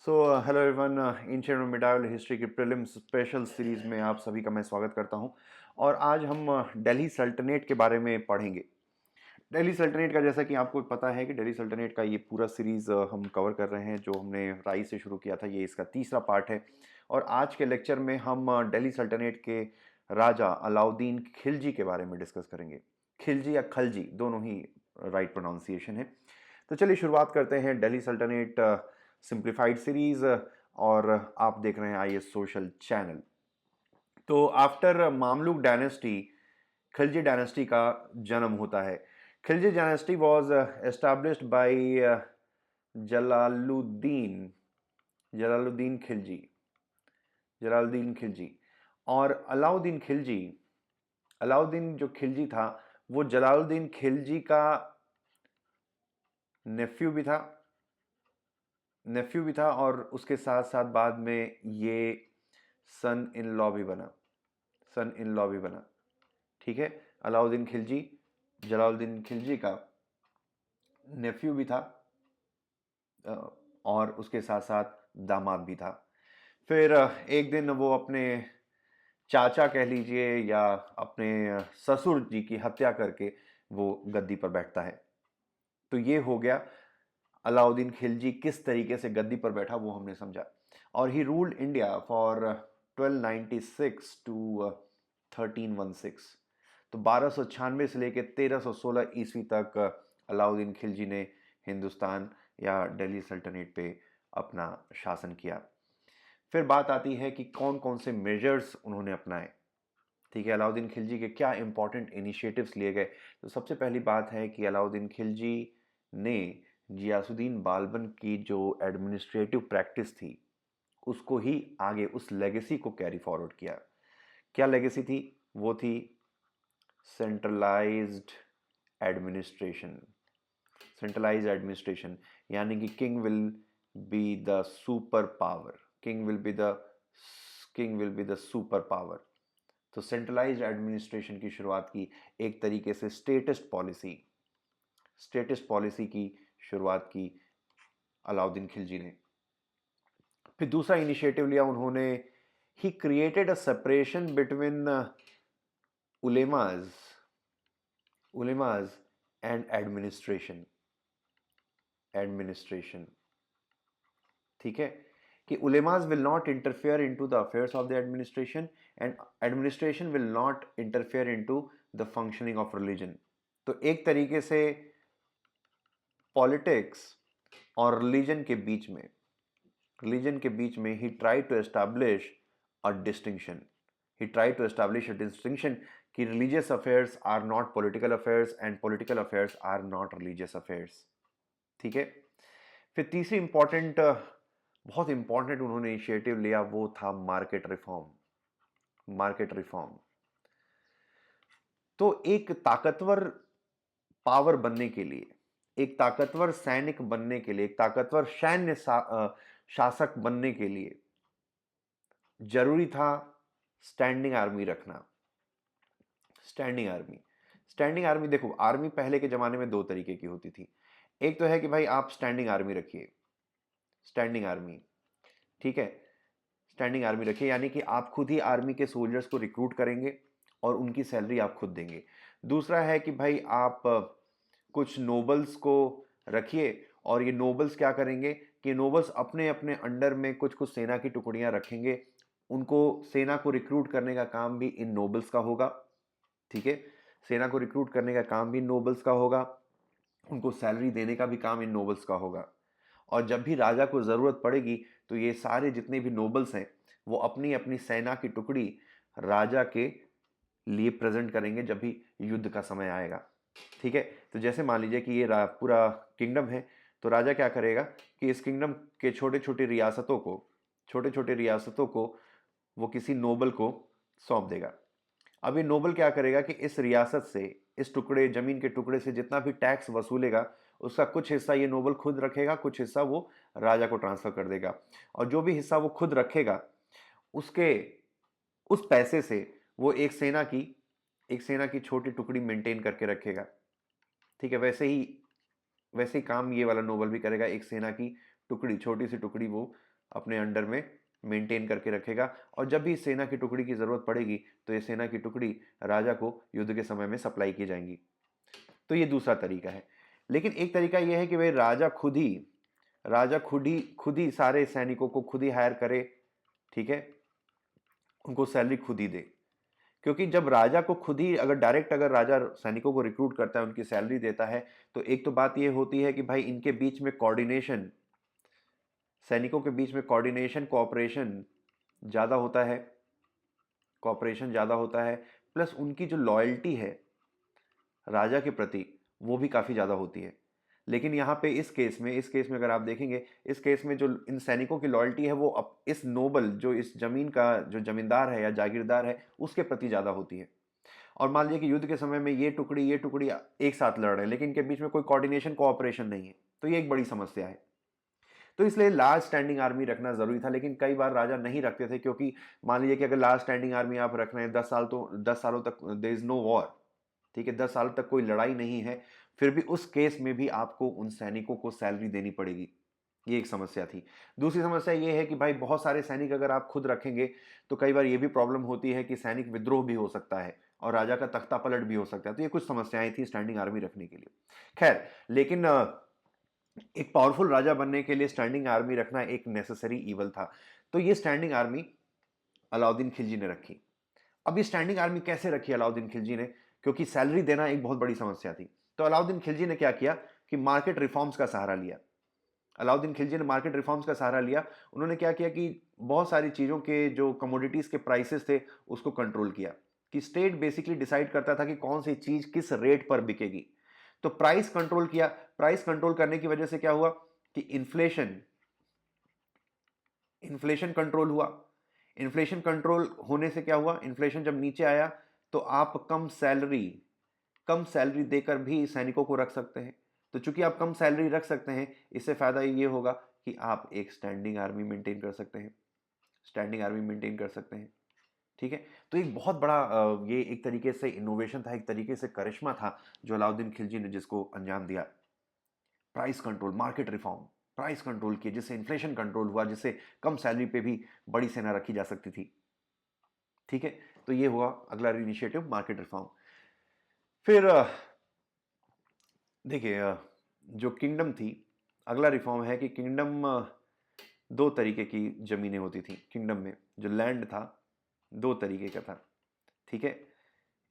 So hello everyone, ancient और medieval history की prelim special series में आप सभी का मैं स्वागत करता हूं। और आज हम दिल्ली सल्तनत के बारे में पढ़ेंगे। दिल्ली सल्तनत का, जैसा कि आपको पता है कि दिल्ली सल्तनत का ये पूरा सीरीज हम कवर कर रहे हैं। जो हमने राई से शुरू किया था, ये इसका तीसरा पार्ट है। और आज के लेक्चर में हम दिल्ली सल्तनत के राजा अलाउद्दीन खिलजी के बारे में डिस्कस करेंगे। खिलजी या खलजी, दोनों ही राइट प्रोनाउंसिएशन है। तो चलिए शुरुआत करते हैं दिल्ली सल्तनत सिंप्लीफाइड सीरीज। और आप देख रहे हैं IS सोशल चैनल। तो after Mamluk dynasty, Khilji dynasty का जन्म होता है। Khilji dynasty was established bye Jalaluddin Jalaluddin Khilji Jalaluddin Khilji. और अलाउद्दीन जो खिलजी था, वो जलालुद्दीन खिलजी का नेफ्यू भी था और उसके साथ साथ बाद में ये सन इन लॉ भी बना। ठीक है। अलाउद्दीन खिलजी जलालुद्दीन खिलजी का नेफ्यू भी था और उसके साथ साथ दामाद भी था। फिर एक दिन वो अपने चाचा कह लीजिए या अपने ससुर जी की हत्या करके वो गद्दी पर बैठता है। तो ये हो गया अलाउद्दीन खिलजी किस तरीके से गद्दी पर बैठा, वो हमने समझा। और he ruled India for 1296 to 1316। तो 1296 से लेकर 1316 ईस्वी तक अलाउद्दीन खिलजी ने हिंदुस्तान या दिल्ली सल्तनत पे अपना शासन किया। फिर बात आती है कि कौन कौन से मेजर्स उन्होंने अपनाए। ठीक है, अलाउद्दीन खिलजी के क्या इंपॉर्टेंट इनिशिएटिव्स लिए गए। तो सबसे पहली बात है कि अलाउद्दीन खिलजी ने गियासुद्दीन बालबन की जो एडमिनिस्ट्रेटिव प्रैक्टिस थी, उसको ही आगे, उस लेगेसी को कैरी फॉरवर्ड किया। क्या लेगेसी थी? वो थी सेंट्रलाइज्ड एडमिनिस्ट्रेशन। यानी कि king will be the super power. King will be the super power. तो सेंट्रलाइज्ड एडमिनिस्ट्रेशन की शुरुआत की, एक तरीके से स्टेटिस्ट पॉलिसी की शुरुआत की अलाउद्दीन खिलजी ने। फिर दूसरा इनिशिएटिव लिया उन्होंने, he created a separation between उलेमाज एंड एडमिनिस्ट्रेशन। ठीक है, कि उलेमाज will not interfere into the affairs of the administration and administration will not interfere into the functioning of religion. तो एक तरीके से पॉलिटिक्स और रिलीजन के बीच में he try to establish a distinction कि religious affairs are not political affairs and political affairs are not religious affairs. ठीक है। फिर तीसरी बहुत इंपॉर्टेंट उन्होंने इनिशिएटिव लिया, वो था मार्केट रिफॉर्म। तो एक ताकतवर पावर बनने के लिए, एक ताकतवर सैनिक बनने के लिए, एक ताकतवर शासक बनने के लिए जरूरी था स्टैंडिंग आर्मी रखना। स्टैंडिंग आर्मी देखो, आर्मी पहले के जमाने में दो तरीके की होती थी। एक तो है कि भाई आप स्टैंडिंग आर्मी रखिए, स्टैंडिंग आर्मी। ठीक है, स्टैंडिंग आर्मी रखिए यानी कि आप खुद ही आर्मी के सोल्जर्स को रिक्रूट करेंगे और उनकी सैलरी आप खुद देंगे। दूसरा है कि भाई आप कुछ नोबल्स को रखिए और ये नोबल्स क्या करेंगे कि नोबल्स अपने अपने अंडर में कुछ कुछ सेना की टुकड़ियां रखेंगे। उनको, सेना को रिक्रूट करने का काम भी इन नोबल्स का होगा। ठीक है, सेना को रिक्रूट करने का काम भी नोबल्स का होगा, उनको सैलरी देने का भी काम इन नोबल्स का होगा। और जब भी राजा को ज़रूरत पड़ेगी तो ये सारे जितने भी नोबल्स हैं वो अपनी अपनी सेना की टुकड़ी राजा के लिए प्रेजेंट करेंगे जब भी युद्ध का समय आएगा। ठीक है, तो जैसे मान लीजिए कि ये पूरा किंगडम है, तो राजा क्या करेगा कि इस किंगडम के छोटे छोटे रियासतों को वो किसी नोबल को सौंप देगा। अब ये नोबल क्या करेगा कि इस रियासत से, इस टुकड़े, जमीन के टुकड़े से जितना भी टैक्स वसूलेगा उसका कुछ हिस्सा ये नोबल खुद रखेगा, कुछ हिस्सा वो राजा को ट्रांसफर कर देगा। और जो भी हिस्सा वो खुद रखेगा, उसके उस पैसे से वो एक सेना की छोटी टुकड़ी मेंटेन करके रखेगा। ठीक है, वैसे ही काम ये वाला नोबल भी करेगा, एक सेना की टुकड़ी, छोटी सी टुकड़ी वो अपने अंडर में मेंटेन करके रखेगा, और जब भी सेना की टुकड़ी की ज़रूरत पड़ेगी तो ये सेना की टुकड़ी राजा को युद्ध के समय में सप्लाई की जाएंगी। तो ये दूसरा तरीका है। लेकिन एक तरीका ये है कि भाई राजा खुद ही सारे सैनिकों को खुद ही हायर करे, ठीक है, उनको सैलरी खुद ही दे। क्योंकि जब राजा को खुद ही अगर राजा सैनिकों को रिक्रूट करता है, उनकी सैलरी देता है, तो एक तो बात ये होती है कि भाई इनके बीच में कोऑर्डिनेशन, सैनिकों के बीच में कोऑर्डिनेशन, कोऑपरेशन ज़्यादा होता है, प्लस उनकी जो लॉयल्टी है राजा के प्रति वो भी काफ़ी ज़्यादा होती है। लेकिन यहाँ पे इस केस में अगर आप देखेंगे, इस केस में जो इन सैनिकों की लॉयल्टी है वो इस नोबल, जो इस जमीन का जो जमींदार है या जागीरदार है, उसके प्रति ज़्यादा होती है। और मान लीजिए कि युद्ध के समय में ये टुकड़ी एक साथ लड़ रहे हैं, लेकिन इनके बीच में कोई कोऑर्डिनेशन, कोऑपरेशन नहीं है, तो ये एक बड़ी समस्या है। तो इसलिए लार्ज स्टैंडिंग आर्मी रखना जरूरी था, लेकिन कई बार राजा नहीं रखते थे, क्योंकि मान लीजिए कि अगर लार्ज स्टैंडिंग आर्मी आप रख रहे हैं 10 सालों तक देयर इज नो वॉर, ठीक है, 10 साल तक कोई लड़ाई नहीं है, फिर भी उस केस में भी आपको उन सैनिकों को सैलरी देनी पड़ेगी। ये एक समस्या थी। दूसरी समस्या ये है कि भाई बहुत सारे सैनिक अगर आप खुद रखेंगे तो कई बार ये भी प्रॉब्लम होती है कि सैनिक विद्रोह भी हो सकता है और राजा का तख्ता पलट भी हो सकता है। तो ये कुछ समस्याएं थी स्टैंडिंग आर्मी रखने के लिए। खैर, लेकिन एक पावरफुल राजा बनने के लिए स्टैंडिंग आर्मी रखना एक नेसेसरी ईवल था। तो ये स्टैंडिंग आर्मी अलाउद्दीन खिलजी ने रखी। अब ये स्टैंडिंग आर्मी कैसे रखी अलाउद्दीन खिलजी ने, क्योंकि सैलरी देना एक बहुत बड़ी समस्या थी। तो अलाउद्दीन खिलजी ने क्या किया कि मार्केट रिफॉर्म्स का सहारा लिया। अलाउद्दीन खिलजी ने मार्केट रिफॉर्म्स का सहारा लिया। उन्होंने क्या किया कि बहुत सारी चीज़ों के जो कमोडिटीज़ के प्राइसेस थे उसको कंट्रोल किया, कि स्टेट बेसिकली डिसाइड करता था कि कौन सी चीज़ किस रेट पर बिकेगी। तो प्राइस कंट्रोल किया। प्राइस कंट्रोल करने की वजह से क्या हुआ कि इन्फ्लेशन इन्फ्लेशन कंट्रोल हुआ। इन्फ्लेशन कंट्रोल होने से क्या हुआ, इन्फ्लेशन जब नीचे आया तो आप कम सैलरी देकर भी सैनिकों को रख सकते हैं। तो चूंकि आप कम सैलरी रख सकते हैं, इससे फायदा ये होगा कि आप एक स्टैंडिंग आर्मी मेंटेन कर सकते हैं, ठीक है। तो एक बहुत बड़ा ये एक तरीके से इनोवेशन था, एक तरीके से करिश्मा था जो अलाउद्दीन खिलजी ने जिसको अंजाम दिया। Price control, market reform, price control किए, जिससे इन्फ्लेशन कंट्रोल हुआ, जिससे कम सैलरी पे भी बड़ी सेना रखी जा सकती थी, ठीक है। तो ये हुआ अगला इनिशिएटिव, मार्केट रिफॉर्म। फिर देखिए, जो किंगडम थी, अगला रिफॉर्म है कि किंगडम, दो तरीके की जमीनें होती थी किंगडम में। जो लैंड था दो तरीके का था, ठीक है।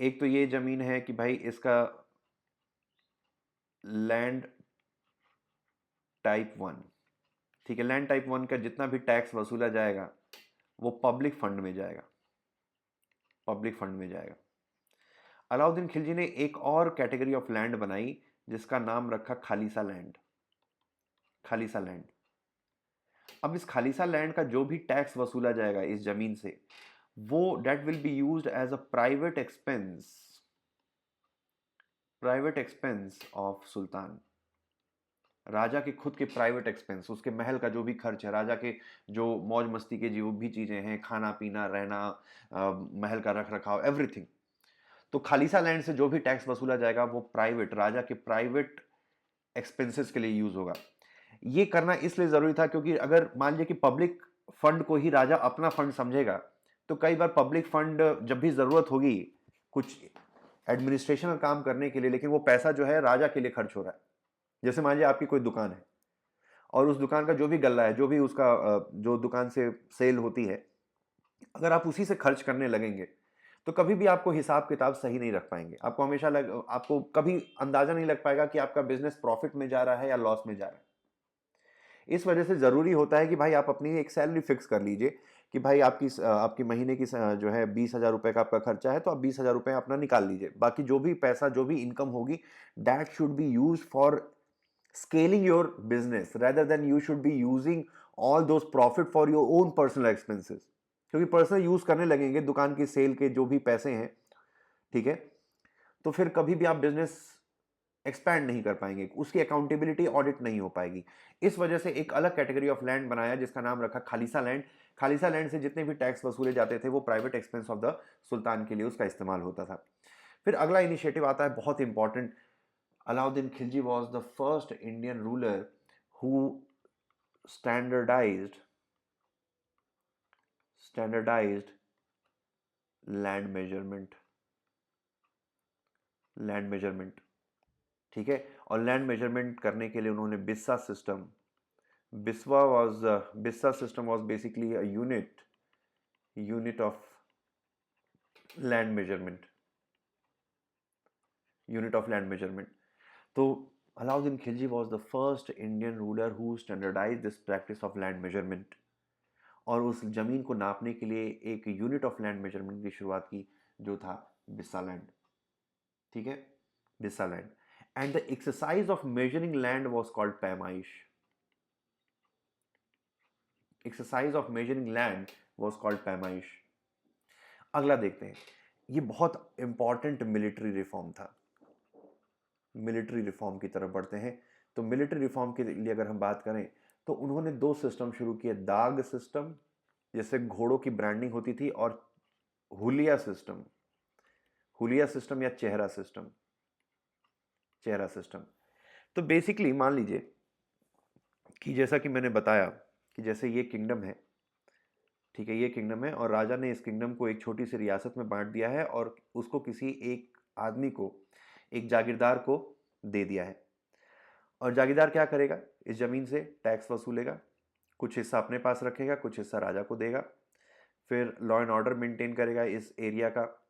एक तो ये जमीन है कि भाई इसका लैंड टाइप 1, ठीक है। लैंड टाइप 1 का जितना भी टैक्स वसूला जाएगा वो पब्लिक फंड में जाएगा। अलाउद्दीन खिलजी ने एक और कैटेगरी ऑफ लैंड बनाई जिसका नाम रखा खालिसा लैंड। अब इस खालिसा लैंड का जो भी टैक्स वसूला जाएगा इस जमीन से, वो that will be used as a private expense of सुल्तान। राजा के खुद के प्राइवेट एक्सपेंस, उसके महल का जो भी खर्च है, राजा के जो मौज मस्ती के जो भी चीजें हैं, खाना पीना रहना, महल का रख रखाव, एवरीथिंग। तो खालिसा लैंड से जो भी टैक्स वसूला जाएगा वो राजा के प्राइवेट एक्सपेंसेस के लिए यूज होगा। ये करना इसलिए जरूरी था क्योंकि अगर मान लीजिए कि पब्लिक फंड को ही राजा अपना फंड समझेगा, तो कई बार पब्लिक फंड जब भी जरूरत होगी कुछ एडमिनिस्ट्रेशन का काम करने के लिए, लेकिन वो पैसा जो है राजा के लिए खर्च हो रहा है। जैसे मान लीजिए आपकी कोई दुकान है और उस दुकान का जो भी गल्ला है, जो भी उसका जो दुकान से सेल होती है, अगर आप उसी से खर्च करने लगेंगे तो कभी भी आपको हिसाब किताब सही नहीं रख पाएंगे। आपको कभी अंदाजा नहीं लग पाएगा कि आपका बिजनेस प्रॉफिट में जा रहा है या लॉस में जा रहा है। इस वजह से जरूरी होता है कि भाई आप अपनी एक सैलरी फिक्स कर लीजिए कि भाई आपकी महीने की जो है 20,000 रुपए का आपका खर्चा है, तो आप 20,000 रुपए अपना निकाल लीजिए। बाकी जो भी पैसा, जो भी इनकम होगी, that should be use for scaling your business rather than you should be using all those profit for your own personal expenses। क्योंकि पर्सनल यूज करने लगेंगे दुकान की सेल के जो भी पैसे हैं, ठीक है, तो फिर कभी भी आप बिजनेस एक्सपैंड नहीं कर पाएंगे, उसकी अकाउंटेबिलिटी ऑडिट नहीं हो पाएगी। इस वजह से एक अलग कैटेगरी ऑफ लैंड बनाया जिसका नाम रखा खालिसा लैंड। खालिसा लैंड से जितने भी टैक्स वसूले जाते थे वो private expense of the sultan के लिए उसका इस्तेमाल होता था। फिर अगला इनिशिएटिव आता है बहुत important. Alauddin Khilji was the first Indian ruler who standardized standardized land measurement, ठीक है। और लैंड मेजरमेंट करने के लिए उन्होंने बिस्सा सिस्टम, बिस्सा system was basically a unit of land measurement. तो Alauddin Khilji was the first Indian ruler who standardized this practice of land measurement, और उस जमीन को नापने के लिए एक यूनिट ऑफ लैंड मेजरमेंट की शुरुआत की जो था बिस्सा लैंड, ठीक है, बिस्सा land. And the exercise of measuring land was called पैमाइश, exercise of measuring land was called पैमाइश। अगला देखते हैं, ये बहुत इंपॉर्टेंट मिलिट्री रिफॉर्म था। मिलिट्री रिफॉर्म की तरफ बढ़ते हैं। तो मिलिट्री रिफॉर्म के लिए अगर हम बात करें तो उन्होंने दो सिस्टम शुरू किए, दाग सिस्टम जैसे घोड़ों की ब्रांडिंग होती थी, और हुलिया सिस्टम या चेहरा सिस्टम। तो बेसिकली मान लीजिए कि जैसा कि मैंने बताया कि जैसे ये किंगडम है, ठीक है, ये किंगडम है और राजा ने इस किंगडम को एक छोटी सी रियासत में बांट दिया है और उसको किसी एक आदमी को, एक जागीरदार को दे दिया है। और जागीरदार क्या करेगा, इस जमीन से टैक्स वसूलेगा, कुछ हिस्सा अपने पास रखेगा, कुछ हिस्सा राजा को देगा, फिर लॉ एंड ऑर्डर मेंटेन करेगा इस एरिया का,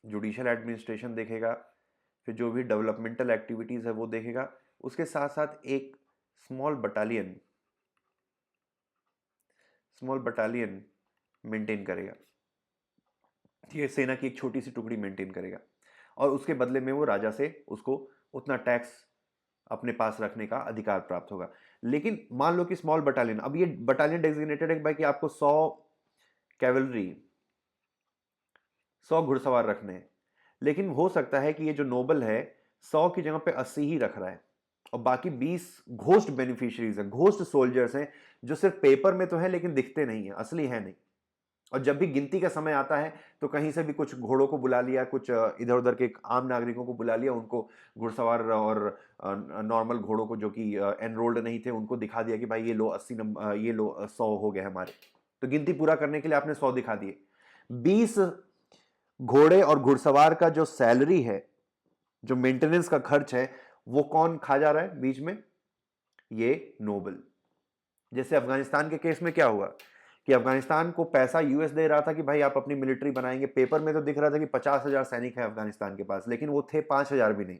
जुडिशियल एडमिनिस्ट्रेशन देखेगा, फिर जो भी डेवलपमेंटल एक्टिविटीज़ है वो देखेगा। उसके साथ साथ एक स्मॉल बटालियन मेंटेन करेगा, ये सेना की एक छोटी सी टुकड़ी मेंटेन करेगा, और उसके बदले में वो राजा से उसको उतना टैक्स अपने पास रखने का अधिकार प्राप्त होगा। लेकिन मान लो कि स्मॉल बटालियन, अब ये बटालियन डेजिग्नेटेड है भाई कि आपको 100 कैवलरी, 100 घुड़सवार रखने हैं, लेकिन हो सकता है कि ये जो नोबल है 100 की जगह पे 80 ही रख रहा है, और बाकी 20 घोस्ट बेनिफिशियरीज हैं, घोस्ट सोल्जर्स हैं, जो सिर्फ पेपर में तो है लेकिन दिखते नहीं है, असली है नहीं। और जब भी गिनती का समय आता है तो कहीं से भी कुछ घोड़ों को बुला लिया, कुछ इधर उधर के आम नागरिकों को बुला लिया, उनको घुड़सवार और नॉर्मल घोड़ों को जो कि एनरोल्ड नहीं थे उनको दिखा दिया कि भाई ये लो 80 नंबर, ये लो 100 हो गए हमारे। तो गिनती पूरा करने के लिए आपने 100 दिखा दिए। 20 घोड़े और घुड़सवार का जो सैलरी है, जो मेंटेनेंस का खर्च है, वो कौन खा जा रहा है बीच में, ये नोबल। जैसे अफगानिस्तान के केस में क्या हुआ कि अफगानिस्तान को पैसा यूएस दे रहा था कि भाई आप अपनी मिलिट्री बनाएंगे, पेपर में तो दिख रहा था कि 50,000 सैनिक है अफगानिस्तान के पास, लेकिन वो थे 5,000 भी नहीं,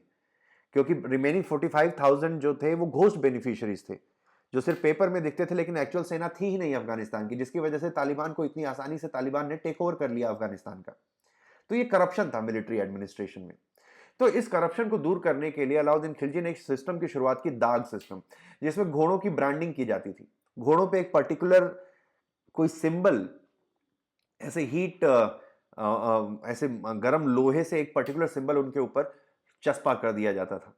क्योंकि रिमेनिंग 45,000 जो थे वो घोस्ट बेनिफिशियरीज थे, जो सिर्फ पेपर में दिखते थे, लेकिन एक्चुअल सेना थी ही नहीं अफगानिस्तान की, जिसकी वजह से तालिबान को इतनी आसानी से तालिबान ने टेक ओवर कर लिया अफगानिस्तान का। तो ये करप्शन था मिलिट्री एडमिनिस्ट्रेशन में। तो इस करप्शन को दूर करने के लिए अलाउद्दीन खिलजी ने एक सिस्टम की शुरुआत की, दाग सिस्टम, जिसमें घोड़ों की ब्रांडिंग की जाती थी। घोड़ों पे एक पर्टिकुलर कोई सिंबल, ऐसे ऐसे गर्म लोहे से एक पर्टिकुलर सिंबल उनके ऊपर चस्पा कर दिया जाता था,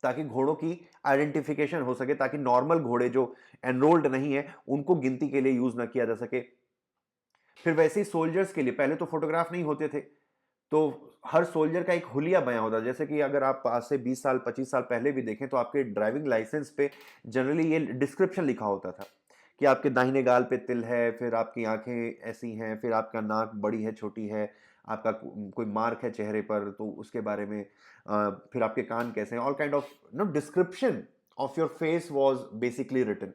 ताकि घोड़ों की आइडेंटिफिकेशन हो सके, ताकि नॉर्मल घोड़े जो एनरोल्ड नहीं है उनको गिनती के लिए यूज ना किया जा सके। फिर वैसे ही सोल्जर्स के लिए पहले तो फोटोग्राफ नहीं होते थे, तो हर सोल्जर का एक हुलिया बयां होता है। जैसे कि अगर आप आज से 20 साल 25 साल पहले भी देखें तो आपके ड्राइविंग लाइसेंस पे जनरली ये डिस्क्रिप्शन लिखा होता था कि आपके दाहिने गाल पे तिल है, फिर आपकी आंखें ऐसी हैं, फिर आपका नाक बड़ी है छोटी है, आपका कोई मार्क है चेहरे पर तो उसके बारे में, फिर आपके कान कैसे हैं, all kind of no description of your face was basically written.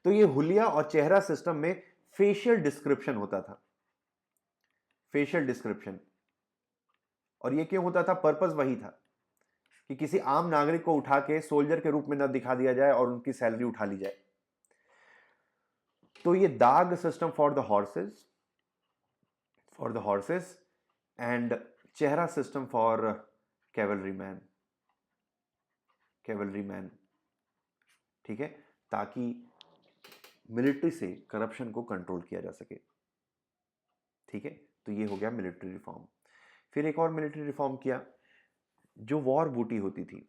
तो ये हुलिया और चेहरा सिस्टम में फेशियल डिस्क्रिप्शन होता था, फेशियल डिस्क्रिप्शन। और ये क्यों होता था, पर्पस वही था कि किसी आम नागरिक को उठा के सोल्जर के रूप में न दिखा दिया जाए और उनकी सैलरी उठा ली जाए। तो ये दाग system for the horses and चेहरा सिस्टम फॉर कैवलरी मैन, ठीक है, ताकि मिलिट्री से करप्शन को कंट्रोल किया जा सके, ठीक है। तो ये हो गया मिलिट्री रिफॉर्म। फिर एक और मिलिट्री रिफॉर्म किया, जो वॉर बूटी होती थी,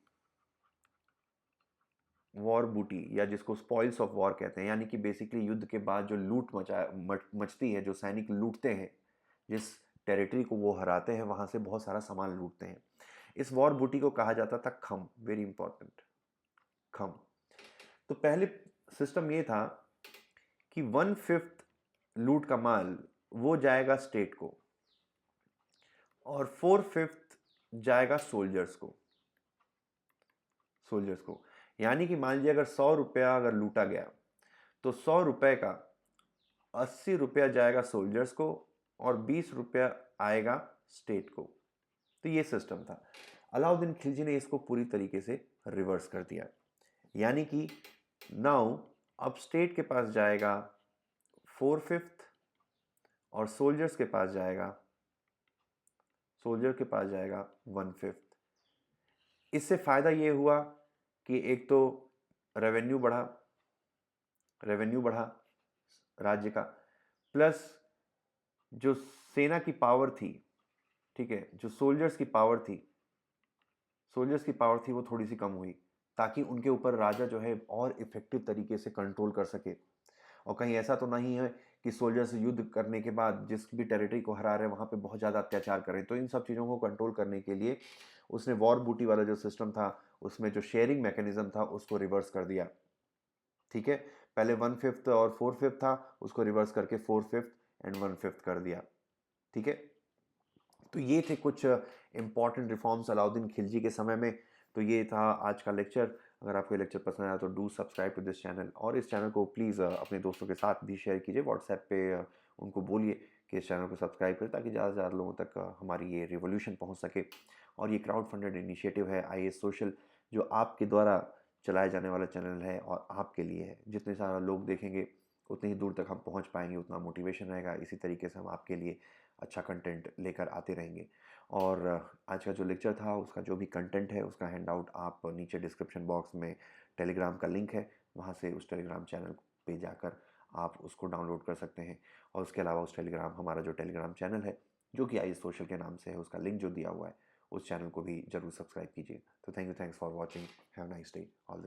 वॉर बूटी या जिसको स्पॉइल्स ऑफ वॉर कहते हैं, यानी कि बेसिकली युद्ध के बाद जो लूट मचती है, जो सैनिक लूटते हैं, जिस टेरिटरी को वो हराते हैं वहां से बहुत सारा सामान लूटते हैं, इस वॉर बूटी को कहा जाता था खम, वेरी इंपॉर्टेंट, खम। तो पहले सिस्टम ये था कि 1/5 लूट का माल वो जाएगा स्टेट को, और 4/5 जाएगा सोल्जर्स को। यानी कि मान लीजिए अगर 100 रुपया अगर लूटा गया तो 100 रुपये का 80 रुपया जाएगा सोल्जर्स को और 20 रुपया आएगा स्टेट को। तो ये सिस्टम था। अलाउद्दीन खिलजी ने इसको पूरी तरीके से रिवर्स कर दिया, यानी कि नाउ अब स्टेट के पास जाएगा 4/5 और सोल्जर्स के पास जाएगा 1/5। इससे फायदा ये हुआ कि एक तो रेवेन्यू बढ़ा राज्य का, प्लस जो सेना की पावर थी, ठीक है, जो सोल्जर्स की पावर थी वो थोड़ी सी कम हुई, ताकि उनके ऊपर राजा जो है और इफेक्टिव तरीके से कंट्रोल कर सके। और कहीं ऐसा तो नहीं है कि सोल्जर्स युद्ध करने के बाद जिस भी टेरिटरी को हरा रहे हैं वहाँ पे बहुत ज़्यादा अत्याचार करें। तो इन सब चीज़ों को कंट्रोल करने के लिए उसने वॉर बूटी वाला जो सिस्टम था, उसमें जो शेयरिंग मैकेनिज्म था उसको रिवर्स कर दिया। ठीक है, पहले 1/5 और 4/5 था, उसको रिवर्स करके 4/5 एंड 1/5 कर दिया। ठीक है, तो ये थे कुछ इंपॉर्टेंट रिफॉर्म्स अलाउद्दीन खिलजी के समय में। तो ये था आज का लेक्चर। अगर आपको लेक्चर पसंद आया तो do subscribe to this channel, और इस चैनल को प्लीज़ अपने दोस्तों के साथ भी शेयर कीजिए। व्हाट्सएप पे उनको बोलिए कि इस चैनल को सब्सक्राइब करें, ताकि ज़्यादा से ज़्यादा लोगों तक हमारी ये रिवोल्यूशन पहुंच सके। और ये क्राउड फंडेड इनिशिएटिव है IAS सोशल, जो आपके द्वारा चलाया जाने वाला चैनल है और आपके लिए है। जितने सारा लोग देखेंगे उतनी ही दूर तक हम पहुंच पाएंगे, उतना मोटिवेशन रहेगा। इसी तरीके से हम आपके लिए अच्छा कंटेंट लेकर आते रहेंगे। और आज का जो लेक्चर था उसका जो भी कंटेंट है उसका हैंडआउट आप नीचे डिस्क्रिप्शन बॉक्स में टेलीग्राम का लिंक है, वहाँ से उस टेलीग्राम चैनल पे जाकर आप उसको डाउनलोड कर सकते हैं। और उसके अलावा उस टेलीग्राम हमारा जो टेलीग्राम चैनल है जो कि IAS सोशल के नाम से है, उसका लिंक जो दिया हुआ है, उस चैनल को भी जरूर सब्सक्राइब कीजिए। तो thanks for watching, have nice day all.